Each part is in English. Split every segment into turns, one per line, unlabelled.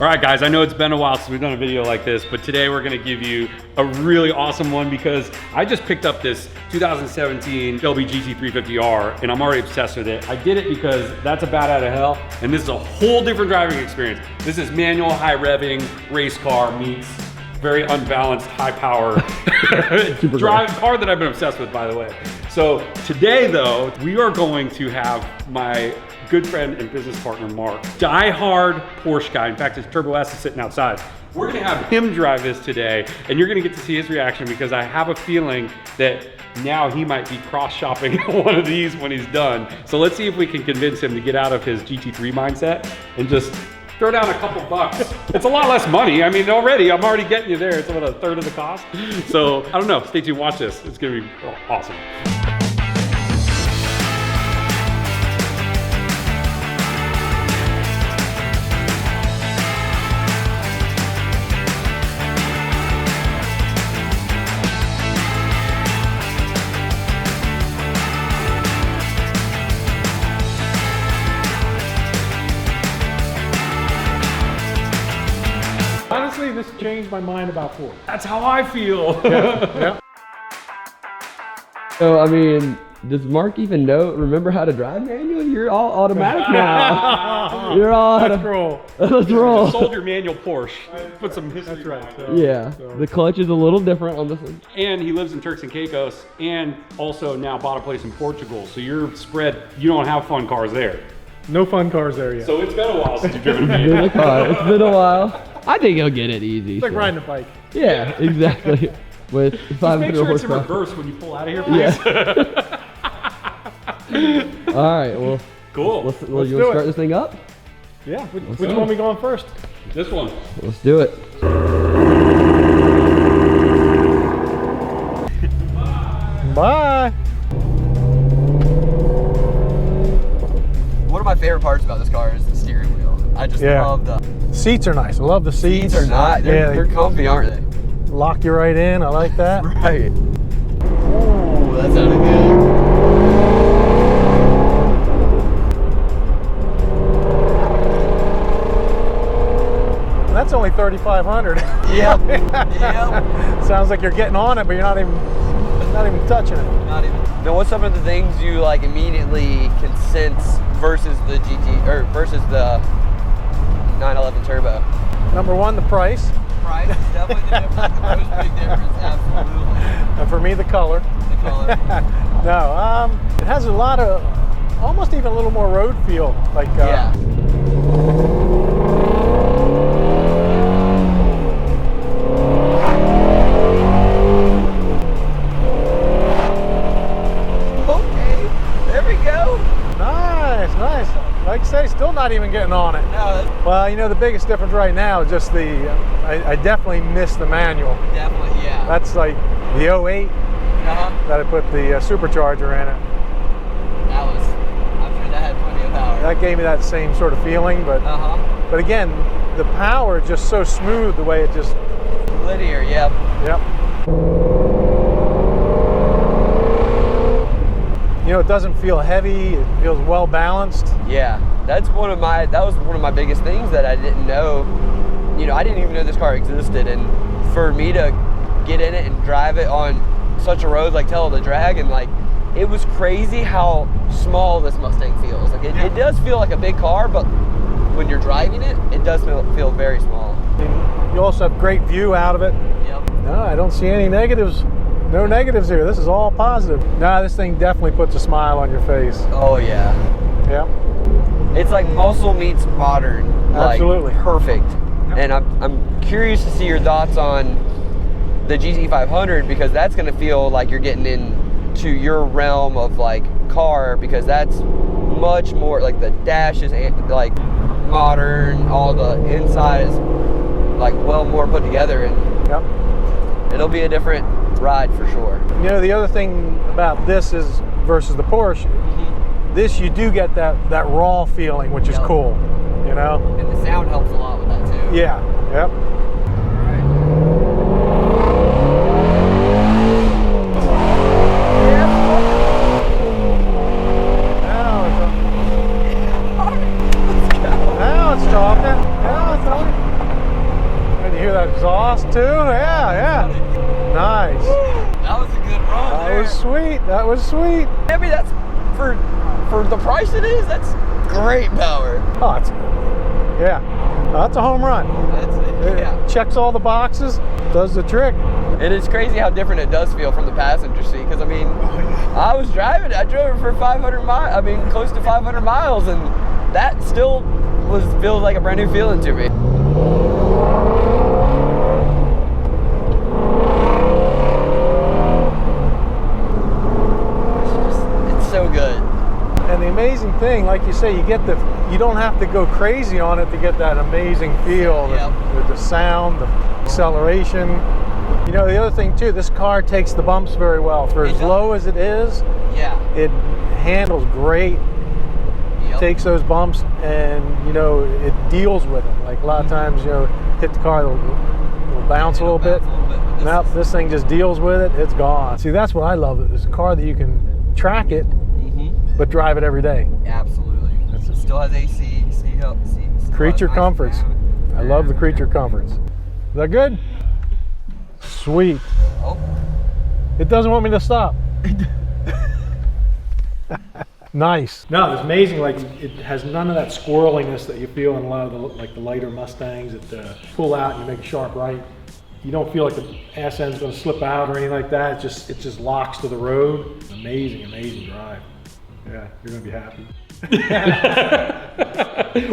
All right, guys, I know it's been a while since we've done a video like this, but today we're gonna give you a really awesome one because I just picked up this 2017 Shelby GT350R and I'm already obsessed with it. I did it because that's a bat out of hell, and this is a whole different driving experience. This is manual, high revving, race car meets very unbalanced, high power drive car that I've been obsessed with, by the way. So today though, we are going to have my good friend and business partner, Mark, die-hard Porsche guy. In fact, his Turbo S is sitting outside. We're gonna have him drive this today, and you're gonna get to see his reaction because I have a feeling that now he might be cross-shopping one of these when he's done. So let's see if we can convince him to get out of his GT3 mindset and just throw down a couple bucks. It's a lot less money. I mean, I'm already getting you there. It's about a third of the cost. So I don't know, stay tuned, watch this. It's gonna be awesome.
Honestly, this changed my mind about Ford.
That's how I feel.
Yeah.
So, I mean, does Mark even remember how to drive manual? You're all automatic now. You're all
Let's roll.
Let's roll.
You sold your manual Porsche. Put some history.
That's right. So,
Yeah, the clutch is a little different on this one.
And he lives in Turks and Caicos and also now bought a place in Portugal. So you're spread, you don't have fun cars there.
no fun cars there yet.
So it's been a while since you've driven a
It's been a
manual.
car. It's been a while. I think he'll get it easy.
It's like
so.
riding a bike.
Yeah, exactly. With
Just
500
make sure it's in
horsepower.
reverse when you pull out of here, please.
Yeah. All right. Well.
Cool.
Let's
do
you want to
it.
start this thing up?
Yeah. Which
go.
one we going first?
This one.
Let's do it.
Bye.
One of my favorite parts about this car is the steering wheel. I just love the
Seats are nice. I love the seats.
seats are not. They're comfy, aren't they?
Lock you right in. I like that.
Right. Ooh, that sounded good.
That's only 3,500.
Yep. Yep.
Sounds like you're getting on it, but you're not even touching it.
Not even. Now, what's some of the things you like immediately can sense versus the versus the 911 Turbo?
Number one, the price.
Price is definitely the difference. The most big difference, absolutely.
And for me, the color.
The color.
No, it has a lot of, almost even a little more road feel. Like,
Yeah. Okay, there we go.
nice. Like I say, still not even getting on it.
No, that's
Well, you know, the biggest difference right now is just I definitely miss the manual.
definitely, yeah.
That's like the 08
Uh-huh.
that I put the supercharger in it.
That was, I'm sure that had plenty of power.
That gave me that same sort of feeling, but again, the power is just so smooth the way it just,
Linear, yep.
yep. You know, it doesn't feel heavy, it feels well balanced.
Yeah, that was one of my biggest things that I didn't know. You know, I didn't even know this car existed, and for me to get in it and drive it on such a road like Tell the Drag, and like, it was crazy how small this Mustang feels. Like, it does feel like a big car, but when you're driving it, it does feel very small.
And you also have great view out of it.
Yep.
No, I don't see any negatives. No negatives here. This is all positive. No, this thing definitely puts a smile on your face.
Oh yeah.
Yep.
It's like muscle meets modern. Like,
Absolutely.
perfect. And I'm curious to see your thoughts on the GT500, because that's going to feel like you're getting into your realm of like car, because that's much more like the dash is like modern, all the inside is like well more put together, and
Yep.
it'll be a different ride for sure.
You know, the other thing about this is versus the Porsche, this you do get that raw feeling, which is
Yep.
cool. You know?
And the sound helps a lot with that too.
Yeah. Yep. Now it's talking. Now it's talking. exhaust too. Yeah. Nice.
That was a good run.
That was sweet. That was sweet.
I mean, that's for the price it is. That's great power.
Oh, yeah. That's a home run.
It
checks all the boxes. Does the trick.
And it's crazy how different it does feel from the passenger seat. Because I mean, I was driving. I drove it for 500 miles. I mean, close to 500 miles, and that still feels like a brand new feeling to me. It's so good.
And the amazing thing, like you say, you don't have to go crazy on it to get that amazing feel. The sound, the acceleration. You know, the other thing too, this car takes the bumps very well. For as low as it is, it handles great. Takes those bumps, and you know, it deals with them. Like a lot of times, you know, hit the car, it'll bounce a little bit. Nope, this thing just deals with it. It's gone. See, that's what I love. It's a car that you can track it, but drive it every day.
Absolutely. It still has AC.
Creature comforts. I love the creature comforts. Is that good? Sweet.
Oh.
It doesn't want me to stop. Nice. No, it's amazing. Like, it has none of that squirreliness that you feel in a lot of the lighter Mustangs that pull out and you make a sharp right. You don't feel like the ass end's going to slip out or anything like that. It just locks to the road. Amazing drive. Yeah, you're going to be happy.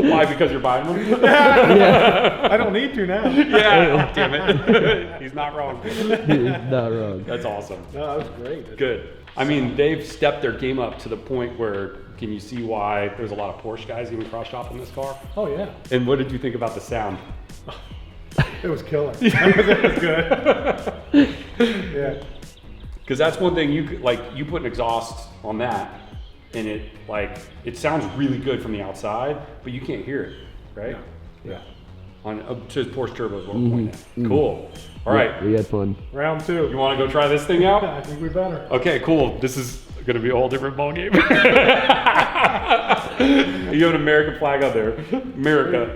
Why? Because you're buying them?
Yeah. I don't need to now.
Yeah, damn it. He's not wrong.
He's not wrong.
That's awesome.
No, that was great.
Good. I mean, they've stepped their game up to the point where, can you see why there's a lot of Porsche guys even cross-shopping this car?
Oh, yeah.
And what did you think about the sound?
It was killer. It was good. Yeah.
Because that's one thing, you put an exhaust on that, and it sounds really good from the outside, but you can't hear it, right?
Yeah.
On to Porsche turbos, what we're pointing at. Cool. All right.
We had fun.
Round 2.
You want to go try this thing out?
I think we better.
Okay, cool. This is going to be a whole different ball game. You have an American flag out there. America.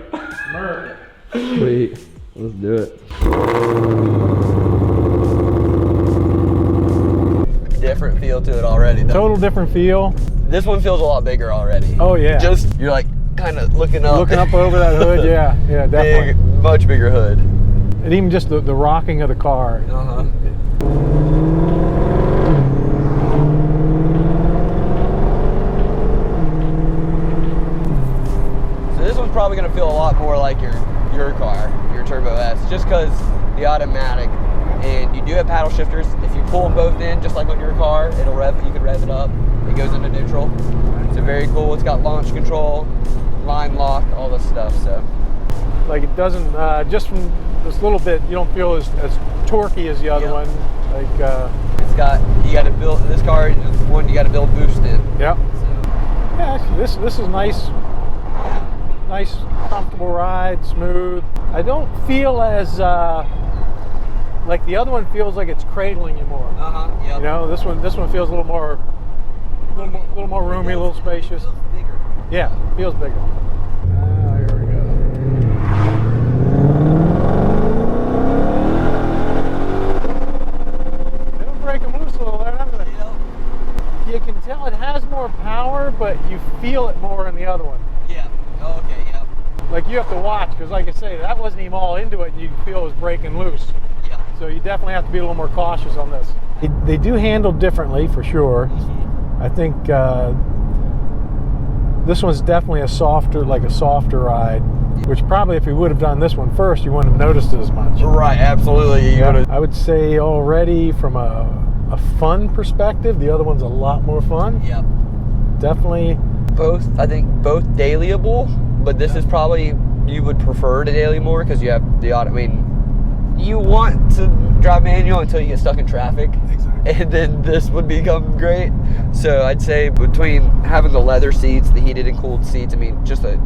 Sweet. Let's do it.
Different feel to it already, though.
Total different feel.
This one feels a lot bigger already.
Oh, yeah.
Just, you're like kind of looking up.
Looking up over that hood, yeah, definitely.
Much bigger hood.
And even just the rocking of the car.
So this one's probably going to feel a lot more like your car, your Turbo S, just because the automatic, and you do have paddle shifters. If you pull them both in, just like on your car, it'll you can rev it up. It goes into neutral. So very cool. It's got launch control, line lock, all this stuff. So,
like, it doesn't just from this little bit, you don't feel as torquey as the other one. Like
it's got, you got to build this car is one you got to build boost in.
Yeah.
So.
Yeah, this is nice, comfortable ride, smooth. I don't feel as like the other one feels like it's cradling you more.
Yep.
You know, this one feels a little more roomy, a little spacious.
It feels bigger.
Yeah, feels bigger. Here we go. They don't break them loose a little there, don't they? You can tell it has more power, but you feel it more in the other one.
Yeah. Oh, okay. Yep.
Like, you have to watch, because like I say, that wasn't even all into it, and you can feel it was breaking loose.
Yeah.
So you definitely have to be a little more cautious on this. They do handle differently, for sure. I think this one's definitely a softer ride, which probably if you would have done this one first, you wouldn't have noticed it as much.
Right, absolutely.
I would say already from a fun perspective, the other one's a lot more fun.
Yep.
Definitely.
I think both dailyable, but this is probably, you would prefer to daily more because you have the auto. I mean, you want to drive manual until you get stuck in traffic. Exactly. And then this would become great. So I'd say between having the leather seats, the heated and cooled seats, I mean, just a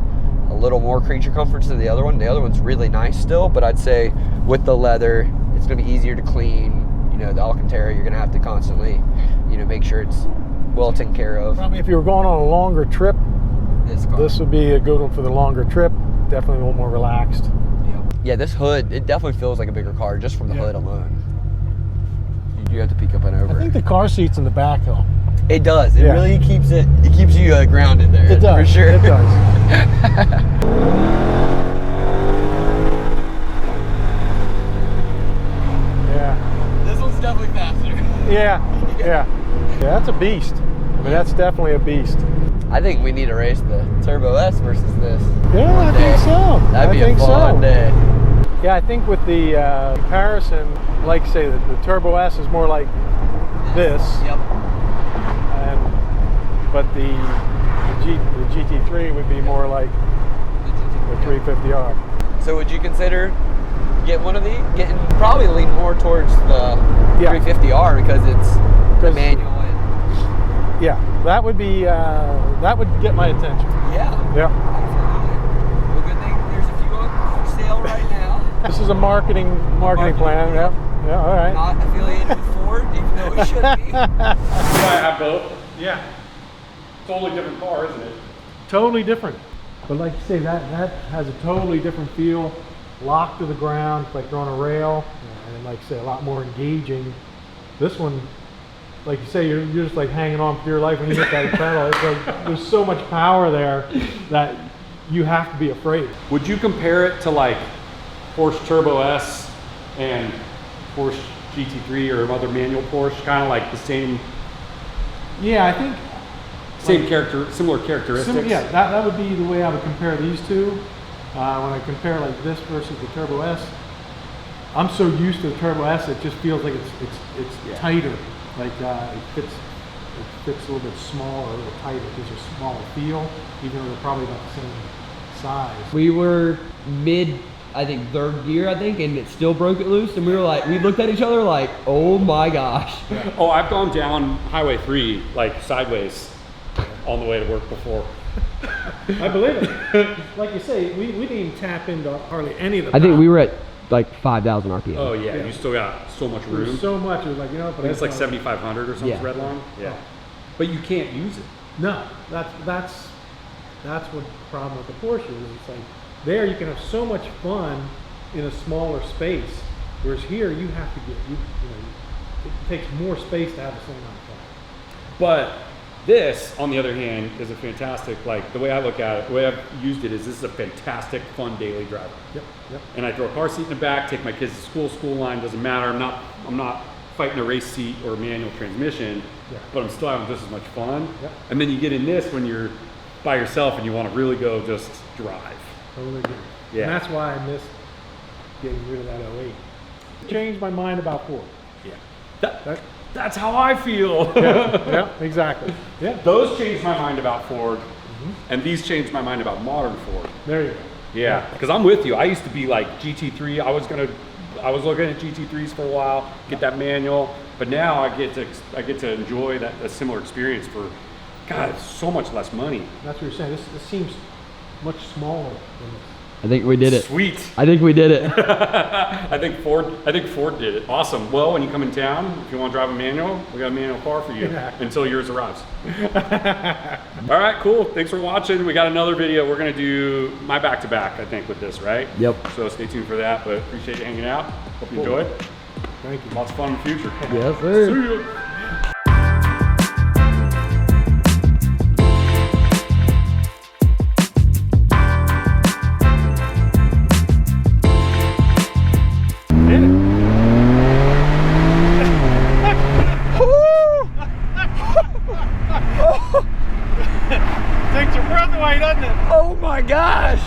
little more creature comforts than the other one. The other one's really nice still, but I'd say with the leather, it's going to be easier to clean. You know, the Alcantara, you're going to have to constantly, you know, make sure it's well taken care of.
Probably if you were going on a longer trip, this would be a good one for the longer trip. Definitely a little more relaxed.
Yep. Yeah, this hood, it definitely feels like a bigger car just from the hood alone. You do have to peek up and over.
I think the car seat's in the back though.
It does. It really keeps it keeps you grounded there.
It does.
For sure.
It does. Yeah.
This one's definitely faster.
Yeah. Yeah. Yeah, that's a beast. I mean, that's definitely a beast.
I think we need to race the Turbo S versus this.
Yeah, I think so.
That'd be a fun day.
Yeah, I think with the comparison, like say the Turbo S is more like this.
Yep.
But the GT3 would be more like the 350R.
So would you consider getting one of these? Probably lean more towards the 350R because it's the manual.
Yeah, that would be that would get my attention.
Yeah.
Yeah.
Absolutely. Well, good thing there's a few on for sale right now.
This is a marketing plan. Yeah. Yeah. All right.
Not affiliated with Ford, even though we should be.
I have both. Yeah. Totally different car, isn't it?
Totally different. But like you say, that has a totally different feel. Locked to the ground, like you're on a rail, and like you say, a lot more engaging. This one, like you say, you're just like hanging on for your life when you hit that pedal. It's like there's so much power there that you have to be afraid.
Would you compare it to like Porsche Turbo S and Porsche GT3 or other manual Porsche, kind of like the same?
Yeah, I think
similar characteristics.
Yeah, that would be the way I would compare these two. When I compare like this versus the Turbo S, I'm so used to the Turbo S, it just feels like it's tighter. Like it fits a little bit smaller, a little tighter. It gives you a smaller feel, even though they're probably about the same size.
We were mid, I think, third gear, and it still broke it loose, and we looked at each other like, oh my gosh.
Yeah.
Oh, I've gone down Highway 3 like sideways on the way to work before.
I believe it. Like you say, we didn't even tap into hardly any of the
I think we were at like 5,000 RPM.
Oh yeah, you still got so much room.
There's so much. It was like, you know, but
it's like 7,500 or something.
Yeah.
Red line. Yeah. But you can't use it.
No, that's what the problem with the Porsche is. It's like there you can have so much fun in a smaller space, whereas here you have to get it takes more space to have the same amount of fun.
But this, on the other hand, is a fantastic, like the way I look at it, the way I've used it is this is a fantastic, fun daily driver.
Yep.
And I throw a car seat in the back, take my kids to school line, doesn't matter. I'm not fighting a race seat or a manual transmission, but I'm still having just as much fun.
Yep.
And then you get in this when you're by yourself and you want to really go just drive.
Totally agree.
Yeah.
And that's why I missed getting rid of that 08. Changed my mind about Ford.
Yeah. That's how I feel.
Yeah, exactly. Yeah.
Those changed my mind about Ford, and these changed my mind about modern Ford.
There you go.
Yeah, because I'm with you. I used to be like GT3. I was looking at GT3s for a while, get that manual, but now I get to enjoy a similar experience for, God, it's so much less money.
That's what you're saying. This seems much smaller than this.
I think we did it.
Sweet.
I think we did it.
I think Ford did it. Awesome. Well, when you come in town, if you want to drive a manual, we got a manual car for you until yours arrives. All right, cool. Thanks for watching. We got another video. We're going to do my back-to-back, I think, with this, right?
Yep.
So stay tuned for that, but appreciate you hanging out. Hope you enjoy it.
Thank you.
Lots of fun in the future.
Yes, sir.
See you.
Takes your breath away, doesn't it?
Oh my gosh!